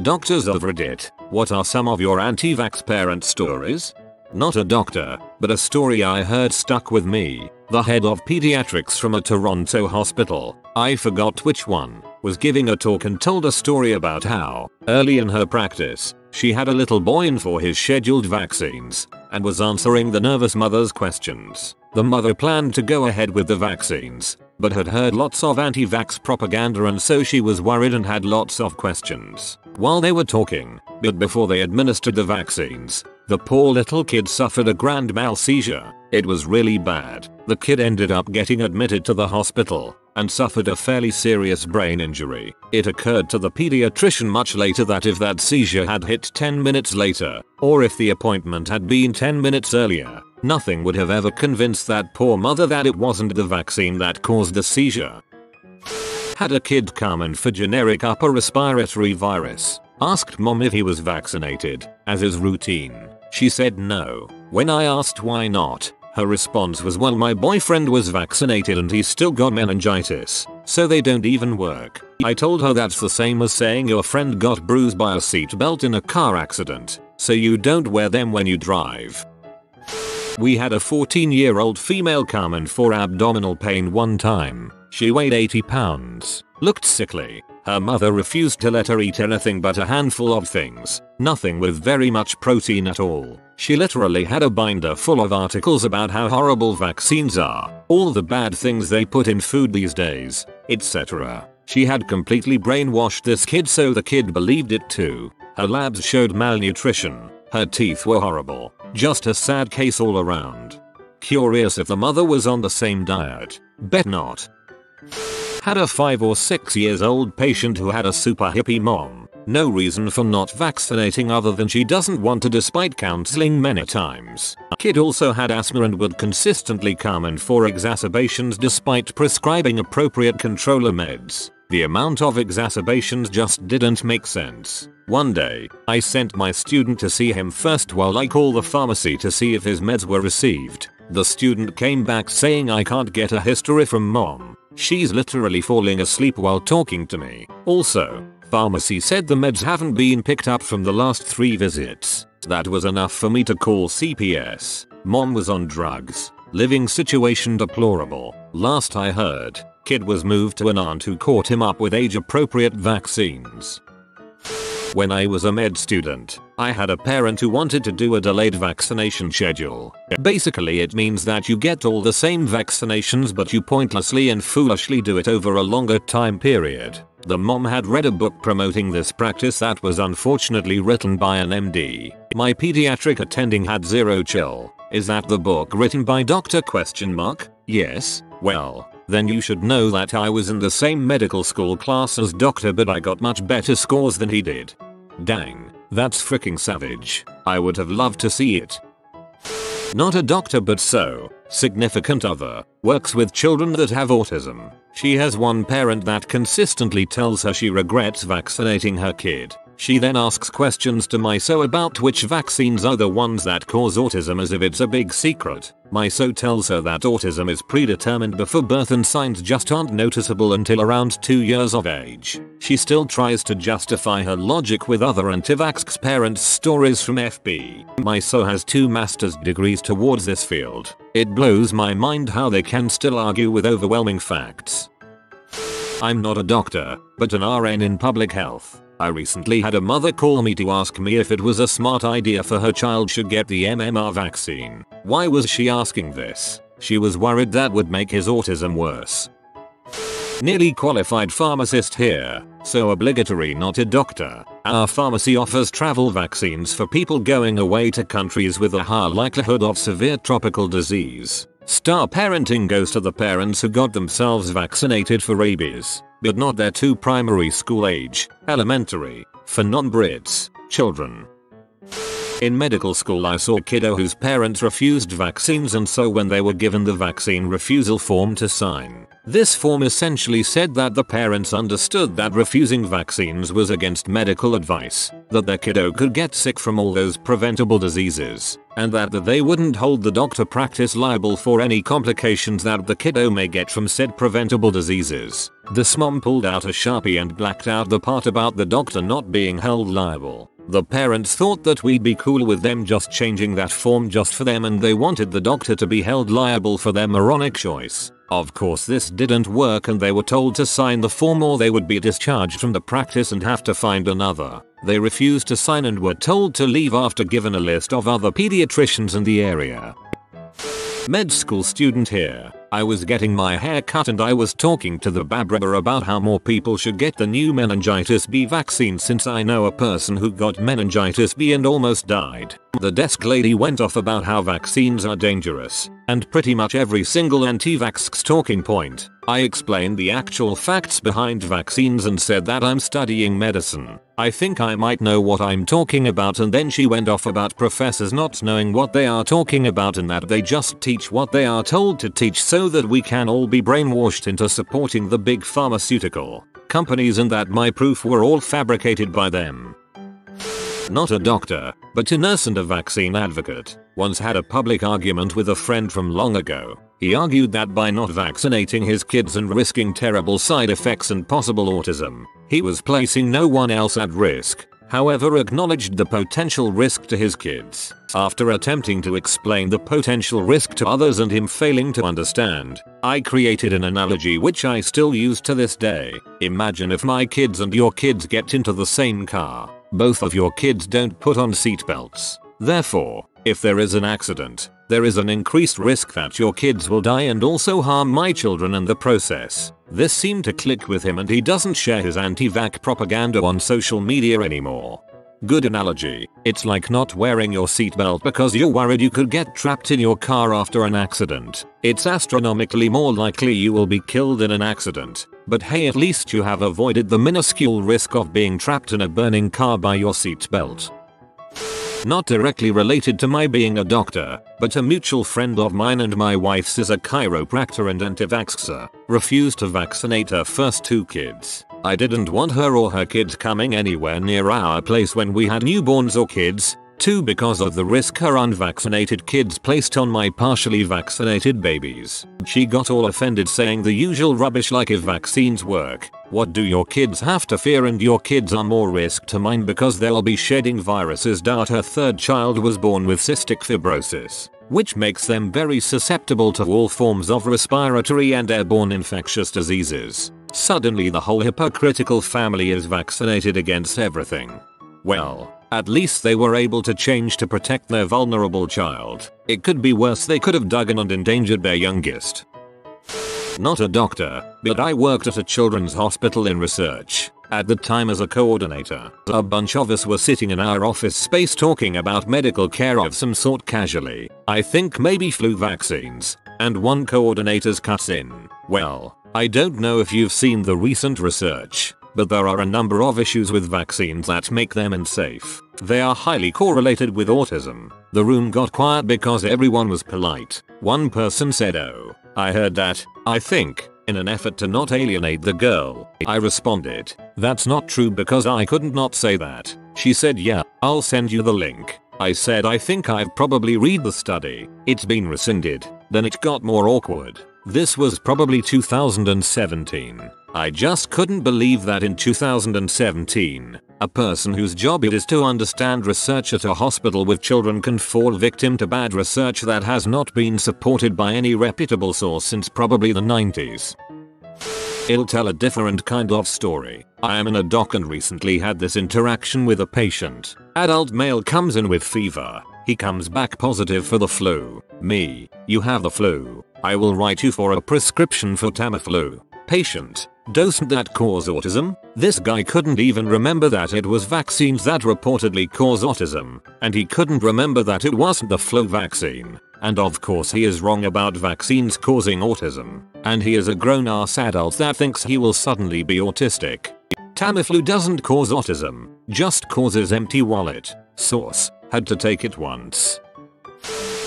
Doctors of Reddit, what are some of your anti-vax parent stories? Not a doctor, but a story I heard stuck with me. The head of pediatrics from a Toronto hospital, I forgot which one, was giving a talk and told a story about how, early in her practice, she had a little boy in for his scheduled vaccines, and was answering the nervous mother's questions. The mother planned to go ahead with the vaccines, but had heard lots of anti-vax propaganda, and so she was worried and had lots of questions. While they were talking, but before they administered the vaccines, the poor little kid suffered a grand mal seizure. It was really bad. The kid ended up getting admitted to the hospital and suffered a fairly serious brain injury. It occurred to the pediatrician much later that if that seizure had hit 10 minutes later, or if the appointment had been 10 minutes earlier, nothing would have ever convinced that poor mother that it wasn't the vaccine that caused the seizure. Had a kid come in for generic upper respiratory virus. Asked mom if he was vaccinated, as is routine. She said no. When I asked why not, her response was, well, my boyfriend was vaccinated and he's still got meningitis, so they don't even work. I told her that's the same as saying your friend got bruised by a seatbelt in a car accident, so you don't wear them when you drive. We had a 14-year-old female come in for abdominal pain one time. She weighed 80 pounds, looked sickly. Her mother refused to let her eat anything but a handful of things, nothing with very much protein at all. She literally had a binder full of articles about how horrible vaccines are, all the bad things they put in food these days, etc. She had completely brainwashed this kid, so the kid believed it too. Her labs showed malnutrition, her teeth were horrible, just a sad case all around. Curious if the mother was on the same diet. Bet not. Had a 5 or 6 years old patient who had a super hippie mom. No reason for not vaccinating other than she doesn't want to, despite counseling many times. Kid also had asthma and would consistently come in for exacerbations despite prescribing appropriate controller meds. The amount of exacerbations just didn't make sense. One day, I sent my student to see him first while I called the pharmacy to see if his meds were received. The student came back saying I can't get a history from mom. She's literally falling asleep while talking to me. Also, pharmacy said the meds haven't been picked up from the last 3 visits. That was enough for me to call CPS. Mom was on drugs. Living situation deplorable. Last I heard, kid was moved to an aunt who caught him up with age-appropriate vaccines. When I was a med student, I had a parent who wanted to do a delayed vaccination schedule. Basically it means that you get all the same vaccinations but you pointlessly and foolishly do it over a longer time period. The mom had read a book promoting this practice that was unfortunately written by an MD. My pediatric attending had zero chill. Is that the book written by Dr. ? Yes, well, then you should know that I was in the same medical school class as Doctor, but I got much better scores than he did. Dang, that's freaking savage. I would have loved to see it. Not a doctor but significant other, works with children that have autism. She has one parent that consistently tells her she regrets vaccinating her kid. She then asks questions to MISO about which vaccines are the ones that cause autism as if it's a big secret. MISO tells her that autism is predetermined before birth and signs just aren't noticeable until around 2 years of age. She still tries to justify her logic with other anti-vax parents' stories from FB. MISO has 2 master's degrees towards this field. It blows my mind how they can still argue with overwhelming facts. I'm not a doctor, but an RN in public health. I recently had a mother call me to ask me if it was a smart idea for her child should get the MMR vaccine. Why was she asking this? She was worried that would make his autism worse. Nearly qualified pharmacist here, so obligatory not a doctor. Our pharmacy offers travel vaccines for people going away to countries with a high likelihood of severe tropical disease. Star parenting goes to the parents who got themselves vaccinated for rabies, but not their 2 primary school age, elementary, for non-Brits, children. In medical school I saw a kiddo whose parents refused vaccines, and so when they were given the vaccine refusal form to sign, this form essentially said that the parents understood that refusing vaccines was against medical advice, that their kiddo could get sick from all those preventable diseases, and that they wouldn't hold the doctor practice liable for any complications that the kiddo may get from said preventable diseases. This mom pulled out a Sharpie and blacked out the part about the doctor not being held liable. The parents thought that we'd be cool with them just changing that form just for them, and they wanted the doctor to be held liable for their moronic choice. Of course this didn't work, and they were told to sign the form or they would be discharged from the practice and have to find another. They refused to sign and were told to leave after given a list of other pediatricians in the area. Med school student here. I was getting my hair cut and I was talking to the barber about how more people should get the new meningitis B vaccine, since I know a person who got meningitis B and almost died. The desk lady went off about how vaccines are dangerous, and pretty much every single anti-vax talking point. I explained the actual facts behind vaccines and said that I'm studying medicine. I think I might know what I'm talking about, and then she went off about professors not knowing what they are talking about and that they just teach what they are told to teach so that we can all be brainwashed into supporting the big pharmaceutical companies, and that my proof were all fabricated by them. Not a doctor, but a nurse and a vaccine advocate. Once had a public argument with a friend from long ago. He argued that by not vaccinating his kids and risking terrible side effects and possible autism, he was placing no one else at risk, however acknowledged the potential risk to his kids. After attempting to explain the potential risk to others and him failing to understand, I created an analogy which I still use to this day. Imagine if my kids and your kids get into the same car. Both of your kids don't put on seatbelts. Therefore, if there is an accident, there is an increased risk that your kids will die and also harm my children in the process. This seemed to click with him and he doesn't share his anti-vax propaganda on social media anymore. Good analogy. It's like not wearing your seatbelt because you're worried you could get trapped in your car after an accident. It's astronomically more likely you will be killed in an accident. But hey, at least you have avoided the minuscule risk of being trapped in a burning car by your seatbelt. Not directly related to my being a doctor, but a mutual friend of mine and my wife's is a chiropractor and anti-vaxxer, refused to vaccinate her first 2 kids. I didn't want her or her kids coming anywhere near our place when we had newborns or kids. 2 because of the risk her unvaccinated kids placed on my partially vaccinated babies. She got all offended saying the usual rubbish like if vaccines work, what do your kids have to fear and your kids are more risk to mine because they'll be shedding viruses. Her 3rd child was born with cystic fibrosis, which makes them very susceptible to all forms of respiratory and airborne infectious diseases. Suddenly the whole hypocritical family is vaccinated against everything. Well, at least they were able to change to protect their vulnerable child. It could be worse, they could have dug in and endangered their youngest. Not a doctor, but I worked at a children's hospital in research. At the time as a coordinator, a bunch of us were sitting in our office space talking about medical care of some sort casually. I think maybe flu vaccines. And one coordinator cuts in. Well, I don't know if you've seen the recent research, but there are a number of issues with vaccines that make them unsafe. They are highly correlated with autism. The room got quiet because everyone was polite. One person said, "Oh, I heard that, I think," in an effort to not alienate the girl. I responded, "That's not true because I couldn't not say that." She said, "Yeah, I'll send you the link." I said, "I think I've probably read the study. It's been rescinded." Then it got more awkward. This was probably 2017. I just couldn't believe that in 2017, a person whose job it is to understand research at a hospital with children can fall victim to bad research that has not been supported by any reputable source since probably the 90s. I'll tell a different kind of story. I am in a doc and recently had this interaction with a patient. Adult male comes in with fever. He comes back positive for the flu. Me, "You have the flu. I will write you for a prescription for Tamiflu." Patient, "Doesn't that cause autism?" This guy couldn't even remember that it was vaccines that reportedly cause autism, and he couldn't remember that it wasn't the flu vaccine. And of course he is wrong about vaccines causing autism. And he is a grown-ass adult that thinks he will suddenly be autistic. Tamiflu doesn't cause autism, just causes empty wallet. Source, had to take it once.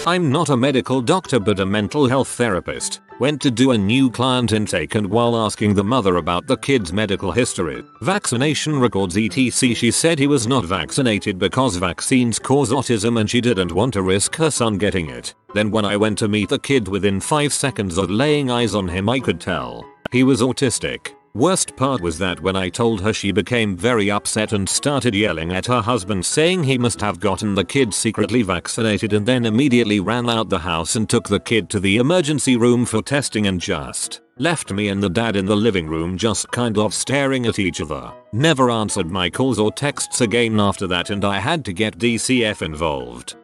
I'm not a medical doctor but a mental health therapist. Went to do a new client intake and while asking the mother about the kid's medical history, vaccination records etc, she said he was not vaccinated because vaccines cause autism and she didn't want to risk her son getting it. Then when I went to meet the kid, within 5 seconds of laying eyes on him I could tell he was autistic. Worst part was that when I told her, she became very upset and started yelling at her husband, saying he must have gotten the kid secretly vaccinated, and then immediately ran out the house and took the kid to the emergency room for testing and just left me and the dad in the living room just kind of staring at each other. Never answered my calls or texts again after that, and I had to get DCF involved.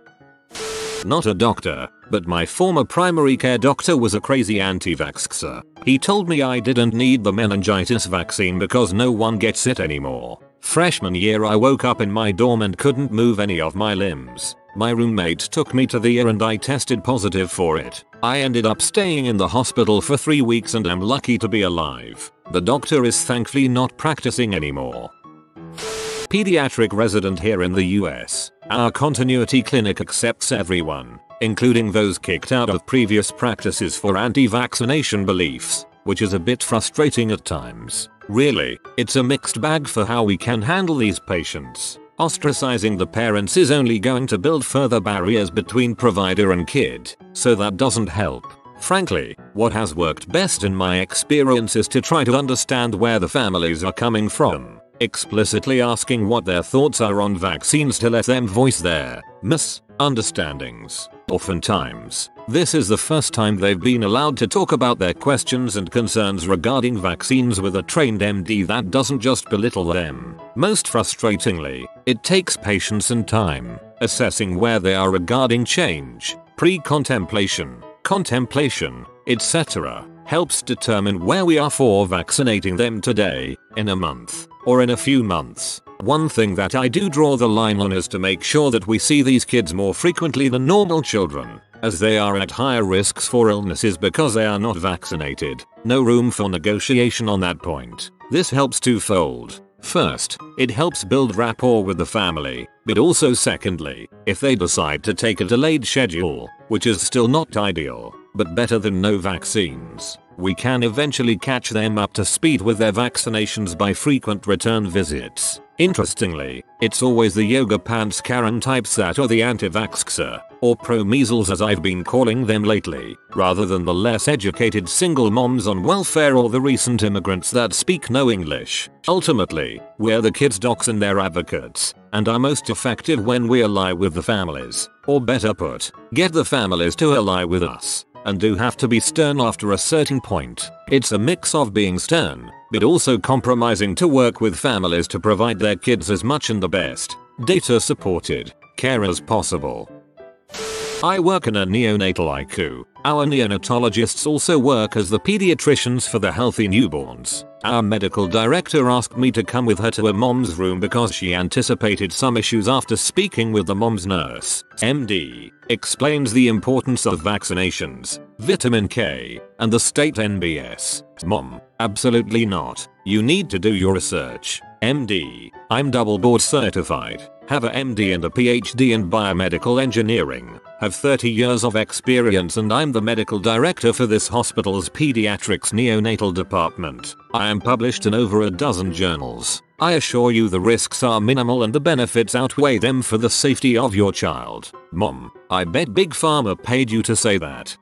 Not a doctor, but my former primary care doctor was a crazy anti-vaxxer. He told me I didn't need the meningitis vaccine because no one gets it anymore. Freshman year I woke up in my dorm and couldn't move any of my limbs. My roommate took me to the ER and I tested positive for it. I ended up staying in the hospital for 3 weeks and I'm lucky to be alive. The doctor is thankfully not practicing anymore. Pediatric resident here in the US. Our continuity clinic accepts everyone, including those kicked out of previous practices for anti-vaccination beliefs, which is a bit frustrating at times. Really, it's a mixed bag for how we can handle these patients. Ostracizing the parents is only going to build further barriers between provider and kid, so that doesn't help. Frankly, what has worked best in my experience is to try to understand where the families are coming from, explicitly asking what their thoughts are on vaccines to let them voice their misunderstandings. Oftentimes, this is the first time they've been allowed to talk about their questions and concerns regarding vaccines with a trained MD that doesn't just belittle them. Most frustratingly, it takes patience and time, assessing where they are regarding change, pre-contemplation, contemplation, etc. helps determine where we are for vaccinating them today, in a month, or in a few months. One thing that I do draw the line on is to make sure that we see these kids more frequently than normal children, as they are at higher risks for illnesses because they are not vaccinated. No room for negotiation on that point. This helps twofold. First, it helps build rapport with the family, but also secondly, if they decide to take a delayed schedule, which is still not ideal, but better than no vaccines, we can eventually catch them up to speed with their vaccinations by frequent return visits. Interestingly, it's always the yoga pants Karen types that are the anti-vaxxer, or pro-measles as I've been calling them lately, rather than the less educated single moms on welfare or the recent immigrants that speak no English. Ultimately, we're the kids' docs and their advocates, and are most effective when we ally with the families, or better put, get the families to ally with us. And do have to be stern after a certain point. It's a mix of being stern, but also compromising to work with families to provide their kids as much and the best, data-supported, care as possible. I work in a neonatal ICU. Our neonatologists also work as the pediatricians for the healthy newborns. Our medical director asked me to come with her to a mom's room because she anticipated some issues after speaking with the mom's nurse. MD explains the importance of vaccinations, vitamin K, and the state NBS. Mom, absolutely not. You need to do your research. MD, I'm double board certified, have a MD and a PhD in biomedical engineering, have 30 years of experience, and I'm the medical director for this hospital's pediatrics neonatal department. I am published in over a dozen journals. I assure you the risks are minimal and the benefits outweigh them for the safety of your child. Mom, I bet Big Pharma paid you to say that.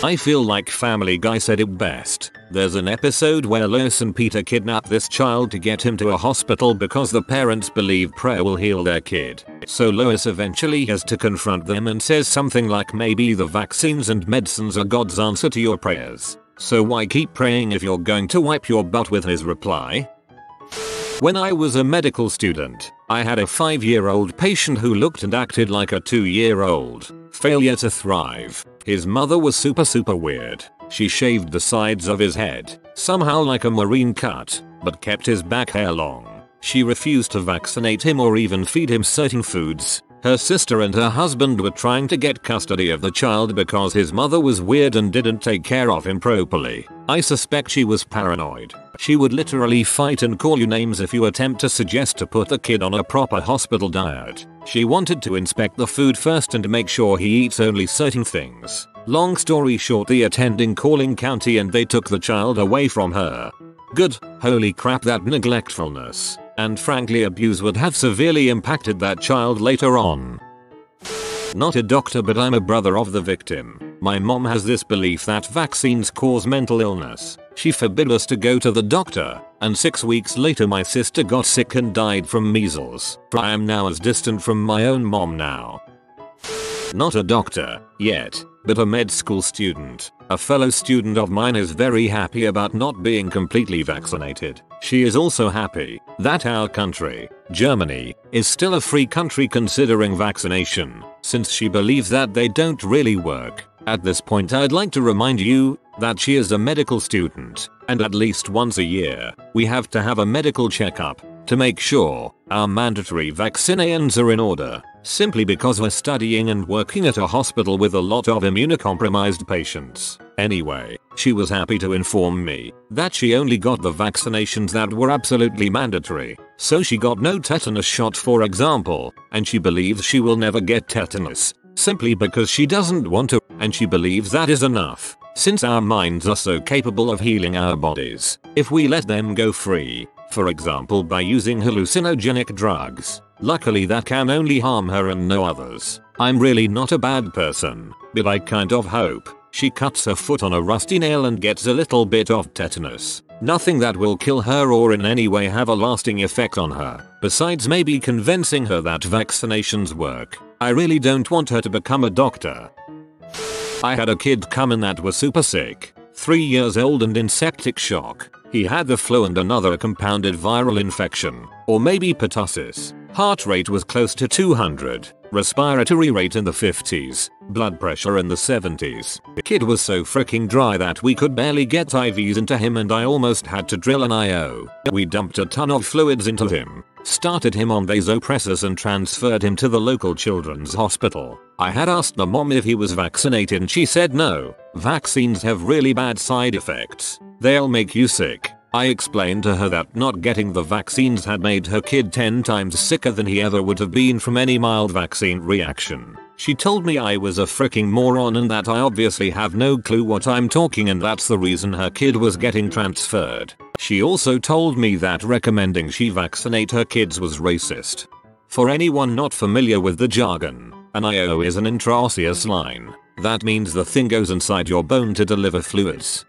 I feel like Family Guy said it best. There's an episode where Lois and Peter kidnap this child to get him to a hospital because the parents believe prayer will heal their kid. So Lois eventually has to confront them and says something like, maybe the vaccines and medicines are God's answer to your prayers. So why keep praying if you're going to wipe your butt, with his reply. When I was a medical student, I had a 5-year-old patient who looked and acted like a 2-year-old. Failure to thrive. His mother was super weird. She shaved the sides of his head, somehow like a marine cut, but kept his back hair long. She refused to vaccinate him or even feed him certain foods. Her sister and her husband were trying to get custody of the child because his mother was weird and didn't take care of him properly. I suspect she was paranoid. She would literally fight and call you names if you attempt to suggest to put the kid on a proper hospital diet. She wanted to inspect the food first and make sure he eats only certain things. Long story short, the attending calling county and they took the child away from her. Good, holy crap, that neglectfulness and frankly abuse would have severely impacted that child later on. Not a doctor, but I'm a brother of the victim. My mom has this belief that vaccines cause mental illness. She forbid us to go to the doctor, and 6 weeks later my sister got sick and died from measles. I am now as distant from my own mom now. Not a doctor, yet, but a med school student. A fellow student of mine is very happy about not being completely vaccinated. She is also happy that our country, Germany, is still a free country considering vaccination, since she believes that they don't really work. At this point I'd like to remind you that she is a medical student, and at least once a year, we have to have a medical checkup to make sure our mandatory vaccinations are in order, simply because we're studying and working at a hospital with a lot of immunocompromised patients. Anyway, she was happy to inform me that she only got the vaccinations that were absolutely mandatory, so she got no tetanus shot for example, and she believes she will never get tetanus, simply because she doesn't want to, and she believes that is enough, since our minds are so capable of healing our bodies if we let them go free. For example, by using hallucinogenic drugs. Luckily that can only harm her and no others. I'm really not a bad person, but I kind of hope she cuts her foot on a rusty nail and gets a little bit of tetanus. Nothing that will kill her or in any way have a lasting effect on her, besides maybe convincing her that vaccinations work. I really don't want her to become a doctor. I had a kid come in that was super sick, 3 years old and in septic shock. He had the flu and another compounded viral infection, or maybe pertussis. Heart rate was close to 200, respiratory rate in the 50s, blood pressure in the 70s. The kid was so freaking dry that we could barely get IVs into him and I almost had to drill an IO. We dumped a ton of fluids into him, started him on vasopressors and transferred him to the local children's hospital. I had asked the mom if he was vaccinated and she said no. Vaccines have really bad side effects. They'll make you sick. I explained to her that not getting the vaccines had made her kid 10 times sicker than he ever would have been from any mild vaccine reaction. She told me I was a freaking moron and that I obviously have no clue what I'm talking and that's the reason her kid was getting transferred. She also told me that recommending she vaccinate her kids was racist. For anyone not familiar with the jargon, an IO is an intraosseous line. That means the thing goes inside your bone to deliver fluids.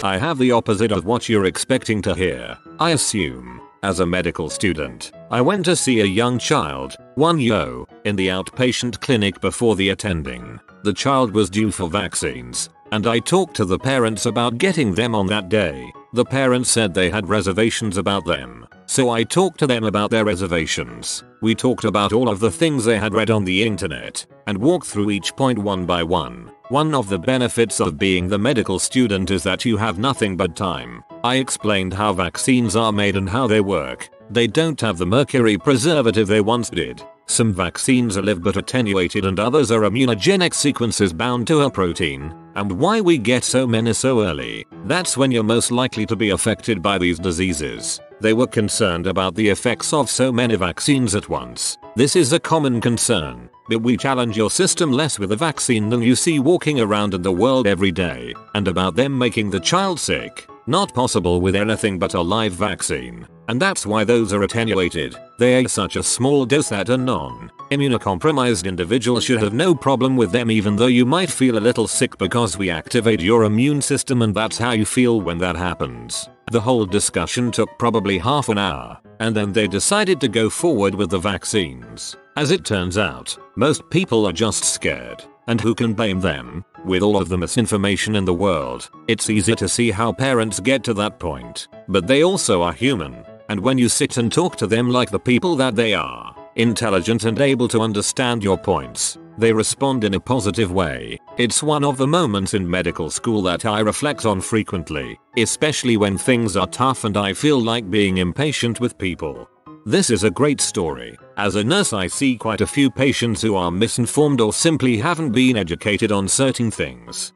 I have the opposite of what you're expecting to hear, I assume. As a medical student, I went to see a young child, 1 year, in the outpatient clinic before the attending. The child was due for vaccines, and I talked to the parents about getting them on that day. The parents said they had reservations about them, so I talked to them about their reservations. We talked about all of the things they had read on the internet, and walked through each point one by one. One of the benefits of being the medical student is that you have nothing but time. I explained how vaccines are made and how they work. They don't have the mercury preservative they once did. Some vaccines are live but attenuated and others are immunogenic sequences bound to a protein. And why we get so many so early. That's when you're most likely to be affected by these diseases. They were concerned about the effects of so many vaccines at once. This is a common concern, but we challenge your system less with a vaccine than you see walking around in the world every day, and about them making the child sick. Not possible with anything but a live vaccine, and that's why those are attenuated. They are such a small dose that a non-immunocompromised individual should have no problem with them even though you might feel a little sick because we activate your immune system and that's how you feel when that happens. The whole discussion took probably half an hour, and then they decided to go forward with the vaccines. As it turns out, most people are just scared. And who can blame them? With all of the misinformation in the world, it's easy to see how parents get to that point. But they also are human, and when you sit and talk to them like the people that they are, intelligent and able to understand your points, they respond in a positive way. It's one of the moments in medical school that I reflect on frequently, especially when things are tough and I feel like being impatient with people. This is a great story. As a nurse I see quite a few patients who are misinformed or simply haven't been educated on certain things.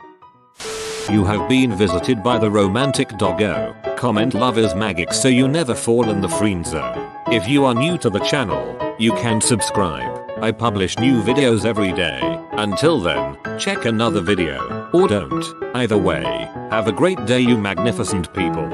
You have been visited by the romantic doggo. Comment love is magic so you never fall in the friend zone. If you are new to the channel, you can subscribe. I publish new videos every day. Until then, check another video, or don't. Either way, have a great day you magnificent people.